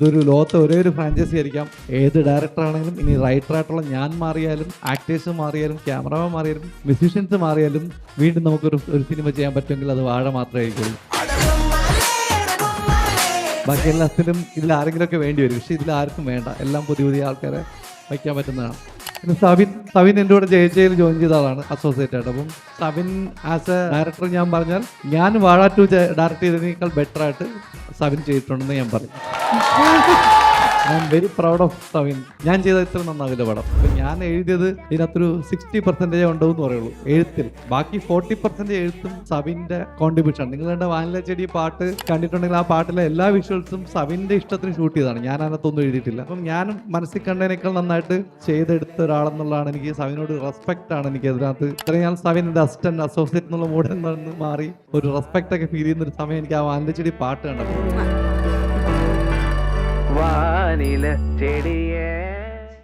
ഇതൊരു ലോകത്തെ ഒരേ ഒരു ഫ്രാഞ്ചൈസി ആയിരിക്കാം. ഏത് ഡയറക്ടർ ആണെങ്കിലും, ഇനി റൈറ്റർ ആയിട്ടുള്ള ഞാൻ മാറിയാലും, ആക്ടേഴ്സ് മാറിയാലും, ക്യാമറമാൻ മാറിയാലും, മ്യൂസീഷ്യൻസ് മാറിയാലും, വീണ്ടും നമുക്കൊരു സിനിമ ചെയ്യാൻ പറ്റുമെങ്കിൽ അത് വാഴ മാത്രമേ ആയിരിക്കുള്ളൂ. ബാക്കി എല്ലാത്തിലും ഇതിൽ ആരെങ്കിലുമൊക്കെ വേണ്ടി വരും. പക്ഷെ ഇതിൽ ആർക്കും വേണ്ട. എല്ലാം പുതിയ പുതിയ ആൾക്കാരെ വയ്ക്കാൻ പറ്റുന്നതാണ്. പിന്നെ സവിൻ എൻ്റെ കൂടെ ജയിൽ ജോയിൻ ചെയ്ത ആളാണ്, അസോസിയേറ്റ് ആയിട്ട്. അപ്പം സവിൻ ആസ് എ ഡയറക്ടർ ഞാൻ പറഞ്ഞാൽ ഞാൻ വാഴ 2 ഡയറക്ട് ചെയ്തതിനേക്കാൾ ബെറ്റർ ആയിട്ട് സവിൻ ചെയ്തിട്ടുണ്ടെന്ന് ഞാൻ പറയും. I am very proud of Savin. ഞാൻ ചെയ്ത ഇത്ര നന്നാവില്ല പടം. അപ്പം ഞാൻ എഴുതിയത് ഇതിനകത്തൊരു 60% ഉണ്ടെന്ന് പറയുള്ളൂ എഴുത്തിൽ. ബാക്കി 40% എഴുത്തും സവിൻ്റെ കോൺട്രിബ്യൂഷൻ. നിങ്ങൾ കണ്ട വാനില ചെടി പാട്ട് കണ്ടിട്ടുണ്ടെങ്കിൽ ആ പാട്ടിലെ എല്ലാ വിഷ്വൽസും സവിൻ്റെ ഇഷ്ടത്തിന് ഷൂട്ട് ചെയ്തതാണ്. ഞാൻ അതിനകത്തൊന്നും എഴുതിയിട്ടില്ല. അപ്പം ഞാനും മനസ്സിൽ കണ്ടതിനേക്കാൾ നന്നായിട്ട് ചെയ്തെടുത്ത ഒരാളെന്നുള്ളതാണ്. എനിക്ക് സവിനോട് റെസ്പെക്റ്റ് ആണ്. എനിക്ക് അതിനകത്ത് ഇത്രയും ഞാൻ സവിൻ്റെ അസിസ്റ്റന്റ് അസോസിയേറ്റ് എന്നുള്ള മോഡിൽ നിന്ന് മാറി ഒരു റെസ്പെക്റ്റ് ഒക്കെ ഫീൽ ചെയ്യുന്ന ഒരു സമയം എനിക്ക് ആ വാനില ചെടി പാട്ട് കണ്ടപ്പോൾ. വാനില ചെടിയേ